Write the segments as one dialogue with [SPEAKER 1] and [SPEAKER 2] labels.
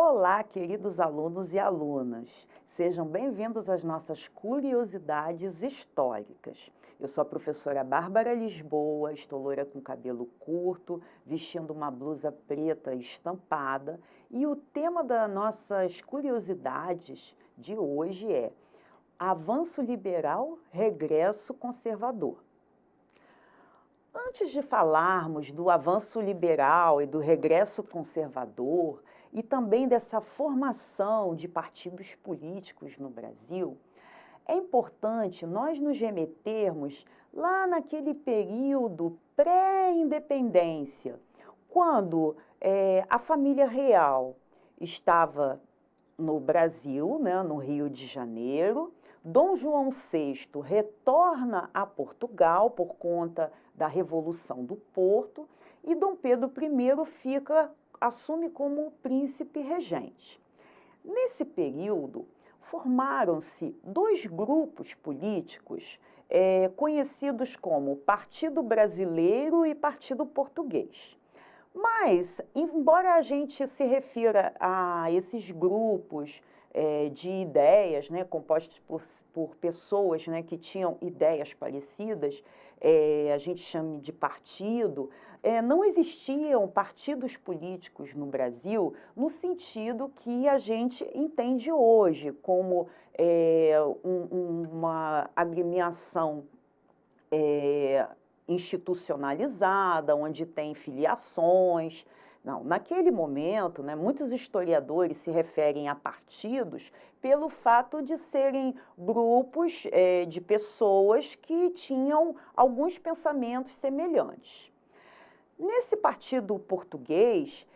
[SPEAKER 1] Olá, queridos alunos e alunas. Sejam bem-vindos às nossas curiosidades históricas. Eu sou a professora Bárbara Lisboa, estou loira com cabelo curto, vestindo uma blusa preta estampada, e o tema das nossas curiosidades de hoje é Avanço liberal, regresso conservador. Antes de falarmos do avanço liberal e do regresso conservador, e também dessa formação de partidos políticos no Brasil, é importante nós nos remetermos lá naquele período pré-independência, quando a família real estava no Brasil, né, no Rio de Janeiro. Dom João VI retorna a Portugal por conta da Revolução do Porto e Dom Pedro I assume como príncipe regente. Nesse período, formaram-se dois grupos políticos conhecidos como Partido Brasileiro e Partido Português. Mas, embora a gente se refira a esses grupos de ideias, né, compostos por pessoas, né, que tinham ideias parecidas, a gente chama de partido, não existiam partidos políticos no Brasil no sentido que a gente entende hoje, como uma agremiação institucionalizada, onde tem filiações. Não, naquele momento, né, muitos historiadores se referem a partidos pelo fato de serem grupos de pessoas que tinham alguns pensamentos semelhantes. Nesse partido português,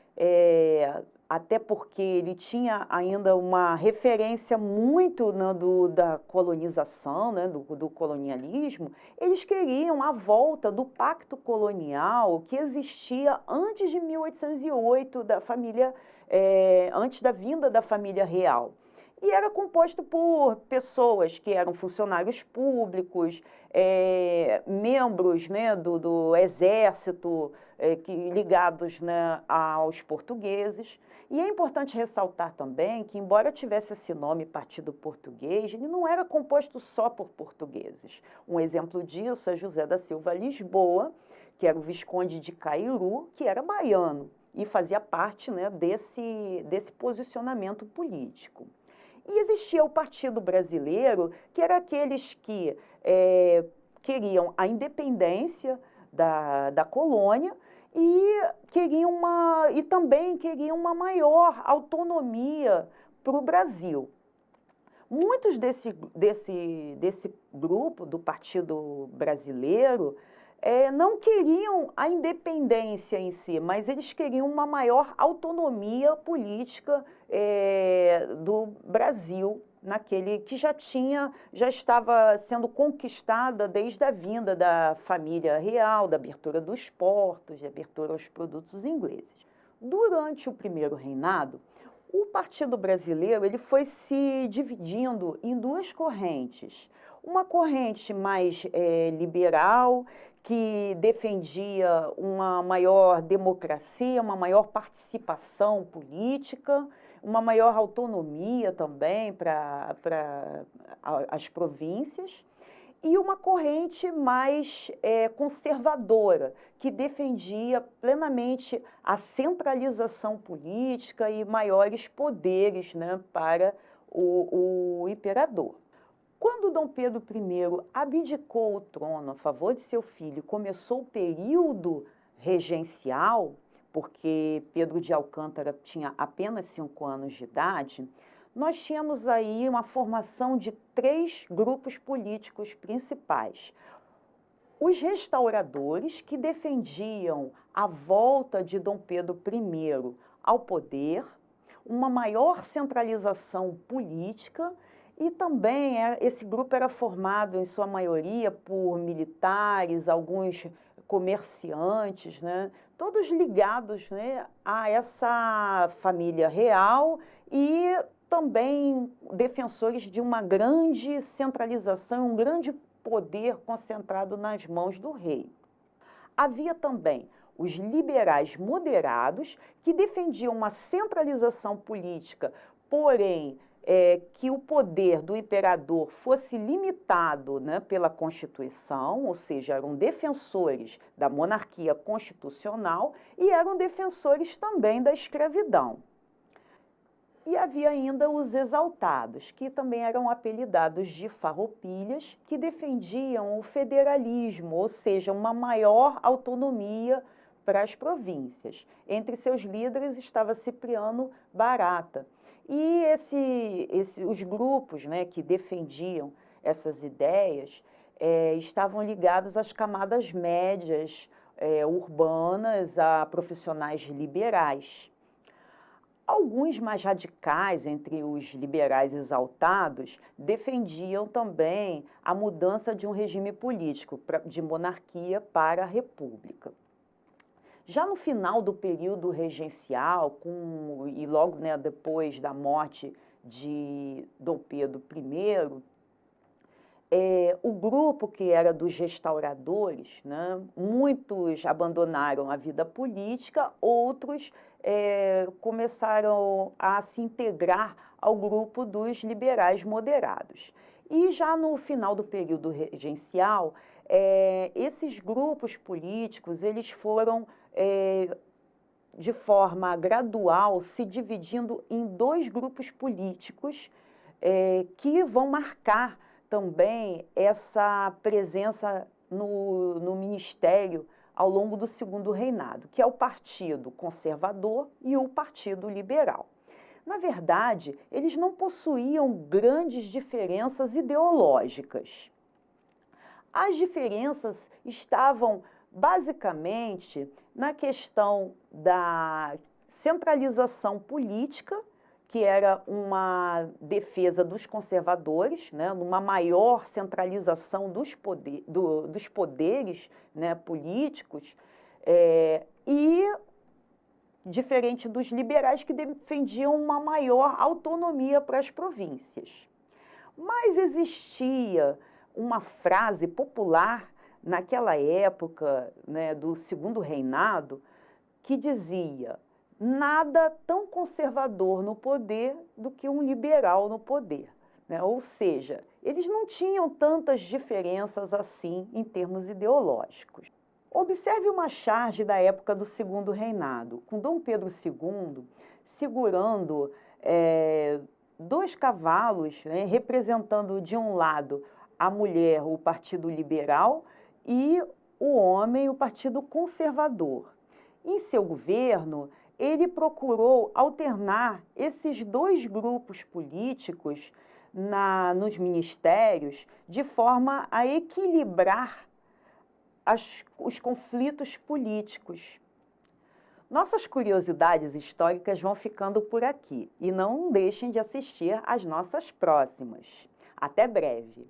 [SPEAKER 1] até porque ele tinha ainda uma referência muito, né, da colonização, né, do colonialismo, eles queriam a volta do pacto colonial que existia antes de 1808, antes da vinda da família real. E era composto por pessoas que eram funcionários públicos, membros, né, do exército, ligados, né, aos portugueses. E é importante ressaltar também que, embora tivesse esse nome Partido Português, ele não era composto só por portugueses. Um exemplo disso é José da Silva Lisboa, que era o Visconde de Cairu, que era baiano e fazia parte, né, desse posicionamento político. E existia o Partido Brasileiro, que era aqueles que queriam a independência da colônia e também queriam uma maior autonomia para o Brasil. Muitos desse grupo do Partido Brasileiro não queriam a independência em si, mas eles queriam uma maior autonomia política do Brasil, naquele que já estava sendo conquistada desde a vinda da família real, da abertura dos portos, da abertura aos produtos ingleses. Durante o primeiro reinado, o Partido Brasileiro ele foi se dividindo em duas correntes. Uma corrente mais liberal, que defendia uma maior democracia, uma maior participação política, uma maior autonomia também para as províncias, e uma corrente mais conservadora, que defendia plenamente a centralização política e maiores poderes, né, para o imperador. Quando Dom Pedro I abdicou o trono a favor de seu filho e começou o período regencial, porque Pedro de Alcântara tinha apenas 5 anos de idade, nós tínhamos aí uma formação de 3 grupos políticos principais. Os restauradores, que defendiam a volta de Dom Pedro I ao poder, uma maior centralização política, e também esse grupo era formado, em sua maioria, por militares, alguns comerciantes, né? Todos ligados, né, a essa família real e também defensores de uma grande centralização, um grande poder concentrado nas mãos do rei. Havia também os liberais moderados, que defendiam uma centralização política, porém que o poder do imperador fosse limitado, né, pela Constituição, ou seja, eram defensores da monarquia constitucional e eram defensores também da escravidão. E havia ainda os exaltados, que também eram apelidados de farroupilhas, que defendiam o federalismo, ou seja, uma maior autonomia para as províncias. Entre seus líderes estava Cipriano Barata. E os grupos, né, que defendiam essas ideias estavam ligados às camadas médias urbanas, a profissionais liberais. Alguns mais radicais entre os liberais exaltados defendiam também a mudança de um regime político de monarquia para a república. Já no final do período regencial, e logo, né, depois da morte de Dom Pedro I, o grupo que era dos restauradores, né, muitos abandonaram a vida política, outros começaram a se integrar ao grupo dos liberais moderados. E já no final do período regencial, esses grupos políticos eles foram de forma gradual se dividindo em dois grupos políticos que vão marcar também essa presença no ministério ao longo do Segundo Reinado, que é o Partido Conservador e o Partido Liberal. Na verdade, eles não possuíam grandes diferenças ideológicas. As diferenças estavam basicamente na questão da centralização política, que era uma defesa dos conservadores, né, numa maior centralização dos poderes, né, políticos, e diferente dos liberais que defendiam uma maior autonomia para as províncias. Mas existia uma frase popular naquela época, né, do Segundo Reinado, que dizia: nada tão conservador no poder do que um liberal no poder, né? Ou seja, eles não tinham tantas diferenças assim em termos ideológicos. Observe uma charge da época do Segundo Reinado, com Dom Pedro II segurando dois cavalos, né, representando de um lado a mulher, o Partido Liberal, e o homem, o Partido Conservador. Em seu governo, ele procurou alternar esses dois grupos políticos nos ministérios de forma a equilibrar os conflitos políticos. Nossas curiosidades históricas vão ficando por aqui e não deixem de assistir às nossas próximas. Até breve!